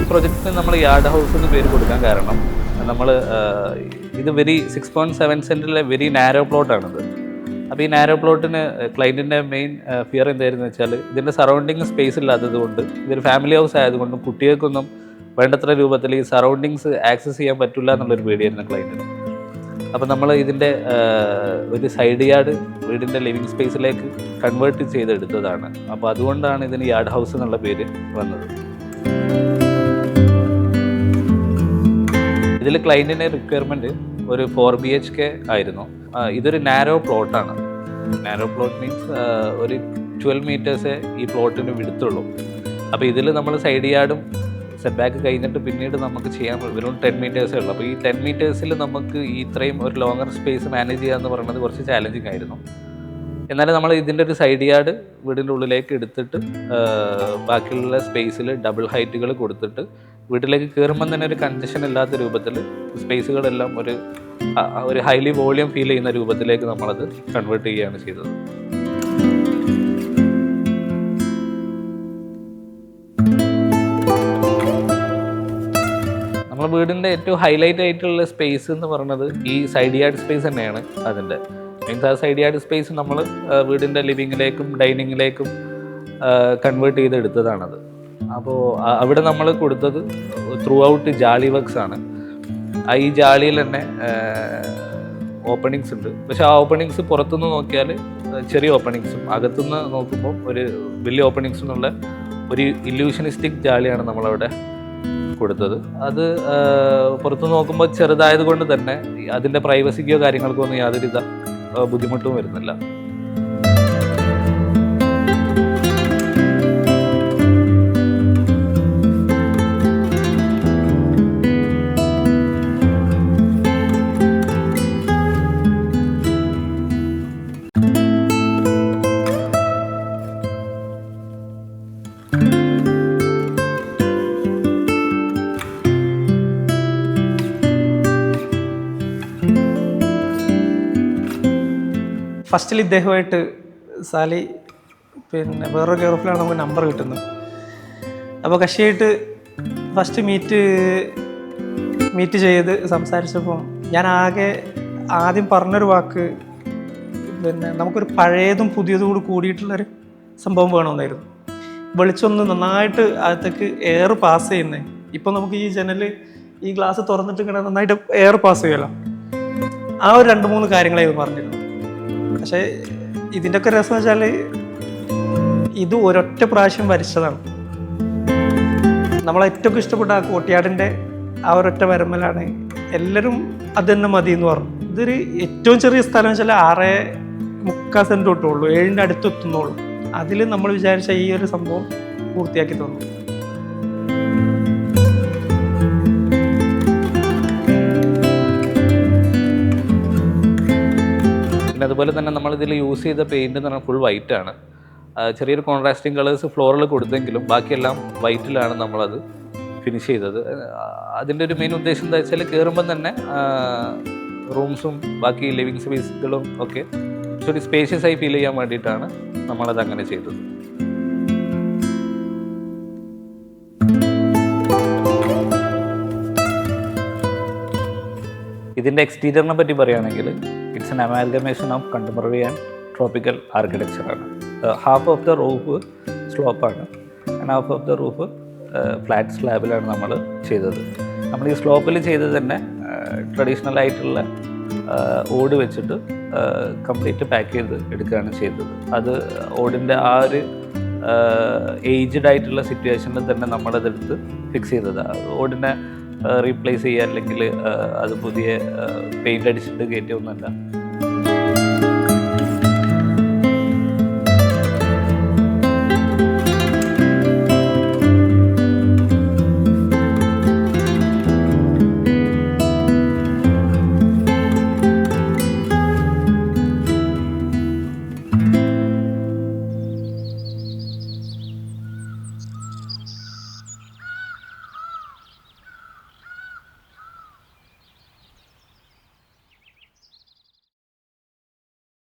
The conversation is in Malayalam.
പ്രൊജക്റ്റിന് നമ്മൾ യാർഡ് ഹൗസ് എന്ന് പേര് കൊടുക്കാൻ കാരണം നമ്മൾ ഇത് 6.7 സെൻറ്റിലെ വെരി നാരോ പ്ലോട്ടാണിത്. അപ്പോൾ ഈ നാരോ പ്ലോട്ടിന് ക്ലയൻറ്റിൻ്റെ മെയിൻ ഫിയർ എന്തായിരുന്നു വെച്ചാൽ ഇതിൻ്റെ സറൗണ്ടിങ് സ്പേസ് ഇല്ലാത്തത് കൊണ്ട്, ഇതൊരു ഫാമിലി ഹൗസ് ആയതുകൊണ്ടും കുട്ടികൾക്കൊന്നും വേണ്ടത്ര രൂപത്തിൽ ഈ സറൗണ്ടിങ്സ് ആക്സസ് ചെയ്യാൻ പറ്റില്ല എന്നുള്ളൊരു പേടിയായിരുന്നു ക്ലയൻറ്റിന്. അപ്പോൾ നമ്മൾ ഇതിൻ്റെ ഒരു സൈഡ് യാർഡ് വീടിൻ്റെ ലിവിങ് സ്പേസിലേക്ക് കൺവേർട്ട് ചെയ്തെടുത്തതാണ്. അപ്പോൾ അതുകൊണ്ടാണ് ഇതിന് യാർഡ് ഹൗസ് എന്നുള്ള പേര് വന്നത്. ഇതിൽ ക്ലയൻറ്റിൻ്റെ റിക്വയർമെൻറ്റ് ഒരു 4 BHK ആയിരുന്നു. ഇതൊരു നാരോ പ്ലോട്ടാണ്. നാരോ പ്ലോട്ട് മീൻസ് ഒരു 12 മീറ്റേഴ്സേ ഈ പ്ലോട്ടിന് വിടുത്തുള്ളൂ. അപ്പോൾ ഇതിൽ നമ്മൾ സൈഡ് യാർഡും സെറ്റ് ബാക്ക് കഴിഞ്ഞിട്ട് പിന്നീട് നമുക്ക് ചെയ്യാൻ വെറും 10 മീറ്റേഴ്സേ ഉള്ളൂ. അപ്പോൾ ഈ 10 മീറ്റേഴ്സിൽ നമുക്ക് ഇത്രയും ഒരു ലോങ്ങർ സ്പേസ് മാനേജ് ചെയ്യുക എന്ന് പറയുന്നത് കുറച്ച് ചാലഞ്ചിങ് ആയിരുന്നു. എന്നാലും നമ്മൾ ഇതിൻ്റെ ഒരു സൈഡ് യാർഡ് വീടിൻ്റെ ഉള്ളിലേക്ക് എടുത്തിട്ട് ബാക്കിയുള്ള സ്പേസിൽ ഡബിൾ ഹൈറ്റുകൾ കൊടുത്തിട്ട് വീട്ടിലേക്ക് കയറുമ്പം തന്നെ ഒരു കൺജഷൻ ഇല്ലാത്ത രൂപത്തിൽ സ്പേസുകളെല്ലാം ഒരു ഹൈലി വോളിയം ഫീൽ ചെയ്യുന്ന രൂപത്തിലേക്ക് നമ്മളത് കൺവേർട്ട് ചെയ്യുകയാണ് ചെയ്തത്. നമ്മുടെ വീടിൻ്റെ ഏറ്റവും ഹൈലൈറ്റ് ആയിട്ടുള്ള സ്പേസ് എന്ന് പറയുന്നത് ഈ സൈഡ് യാർഡ് സ്പേസ് തന്നെയാണ്. അതിൻ്റെ മീൻസ് ആ സൈഡ് യാർഡ് സ്പേസ് നമ്മൾ വീടിൻ്റെ ലിവിങ്ങിലേക്കും ഡൈനിങ്ങിലേക്കും കൺവേർട്ട് ചെയ്തെടുത്തതാണത്. അപ്പോൾ അവിടെ നമ്മൾ കൊടുത്തത് ത്രൂ ഔട്ട് ജാളി വർക്ക്സ് ആണ്. ഈ ജാളിയിൽ തന്നെ ഓപ്പണിങ്സ് ഉണ്ട്. പക്ഷെ ആ ഓപ്പണിങ്സ് പുറത്തുനിന്ന് നോക്കിയാൽ ചെറിയ ഓപ്പണിങ്സും അകത്തുനിന്ന് നോക്കുമ്പോൾ ഒരു വലിയ ഓപ്പണിങ്സും ഉള്ള ഒരു ഇല്യൂഷനിസ്റ്റിക് ജാളിയാണ് നമ്മളവിടെ കൊടുത്തത്. അത് പുറത്തു നോക്കുമ്പോൾ ചെറുതായത് കൊണ്ട് തന്നെ അതിൻ്റെ പ്രൈവസിക്കോ കാര്യങ്ങൾക്കോ ഒന്നും യാതൊരുവിധ ബുദ്ധിമുട്ടും വരുന്നില്ല. ഫസ്റ്റിൽ ഇദ്ദേഹമായിട്ട് സാലി പിന്നെ വേറൊരു കെയർ ഓഫിലാണ് നമുക്ക് നമ്പർ കിട്ടുന്നത്. അപ്പോൾ കക്ഷിയായിട്ട് ഫസ്റ്റ് മീറ്റ് ചെയ്ത് സംസാരിച്ചപ്പം ഞാൻ ആദ്യം പറഞ്ഞൊരു വാക്ക് പിന്നെ നമുക്കൊരു പഴയതും പുതിയതും കൂടി കൂടിയിട്ടുള്ളൊരു സംഭവം വേണമെന്നായിരുന്നു. വെളിച്ചൊന്ന് നന്നായിട്ട് അകത്തേക്ക് എയർ പാസ് ചെയ്യുന്നേ. ഇപ്പം നമുക്ക് ഈ ജനൽ ഈ ഗ്ലാസ് തുറന്നിട്ട് ഇങ്ങനെ നന്നായിട്ട് എയർ പാസ് ചെയ്യുമല്ലോ. ആ ഒരു 2-3 കാര്യങ്ങളായിരുന്നു പറഞ്ഞിരുന്നു. പക്ഷേ ഇതിൻ്റെ ഒക്കെ രസം വെച്ചാൽ ഇത് ഒരൊറ്റ പ്രാവശ്യം വരച്ചതാണ്. നമ്മളേറ്റവും ഇഷ്ടപ്പെട്ട ആ കോട്ടിയാടിൻ്റെ ആ ഒരൊറ്റ വരമ്പലാണ് എല്ലാവരും അത് തന്നെ മതി എന്ന് പറഞ്ഞു. ഇതൊരു ഏറ്റവും ചെറിയ സ്ഥലം വെച്ചാൽ 6.3 സെൻറ്റ് തൊട്ടുള്ളൂ, 7ൻ്റെ അടുത്ത് എത്തുന്നുള്ളൂ. അതിൽ നമ്മൾ വിചാരിച്ച ഈ ഒരു സംഭവം പൂർത്തിയാക്കി തന്നു. അതുപോലെ തന്നെ നമ്മളിതിൽ യൂസ് ചെയ്ത പെയിൻറ്റ് എന്ന് പറഞ്ഞാൽ ഫുൾ വൈറ്റ് ആണ്. ചെറിയൊരു കോൺട്രാസ്റ്റിംഗ് കളേഴ്സ് ഫ്ലോറിൽ കൊടുത്തെങ്കിലും ബാക്കിയെല്ലാം വൈറ്റിലാണ് നമ്മളത് ഫിനിഷ് ചെയ്തത്. അതിൻ്റെ ഒരു മെയിൻ ഉദ്ദേശം എന്താ വെച്ചാൽ കയറുമ്പം തന്നെ റൂംസും ബാക്കി ലിവിങ് സ്പേസുകളും ഒക്കെ ഒരു സ്പേഷ്യസ് ആയി ഫീൽ ചെയ്യാൻ വേണ്ടിയിട്ടാണ് നമ്മളത് അങ്ങനെ ചെയ്തത്. ഇതിൻ്റെ എക്സ്റ്റീരിയറിനെ പറ്റി പറയുകയാണെങ്കിൽ it's an amalgamation of contemporary and tropical ആർക്കിടെക്ചറാണ്. ഹാഫ് ഓഫ് ദ റൂഫ് സ്ലോപ്പാണ് and half of the roof flat സ്ലാബിലാണ് നമ്മൾ ചെയ്തത്. നമ്മൾ ഈ സ്ലോപ്പിൽ ചെയ്തത് തന്നെ ട്രഡീഷണൽ ആയിട്ടുള്ള ഓട് വെച്ചിട്ട് കംപ്ലീറ്റ് പാക്ക് ചെയ്ത് എടുക്കുകയാണ് ചെയ്തത്. അത് ഓടിൻ്റെ ആ ഒരു ഏജ്ഡ് ആയിട്ടുള്ള സിറ്റുവേഷനിൽ തന്നെ നമ്മളതെടുത്ത് ഫിക്സ് ചെയ്തതാണ്. ഓടിനെ റീപ്ലേസ് ചെയ്യുക അല്ലെങ്കിൽ അത് പുതിയ പെയിൻ്റ് അടിച്ചിട്ട് കയറ്റിയൊന്നുമല്ല.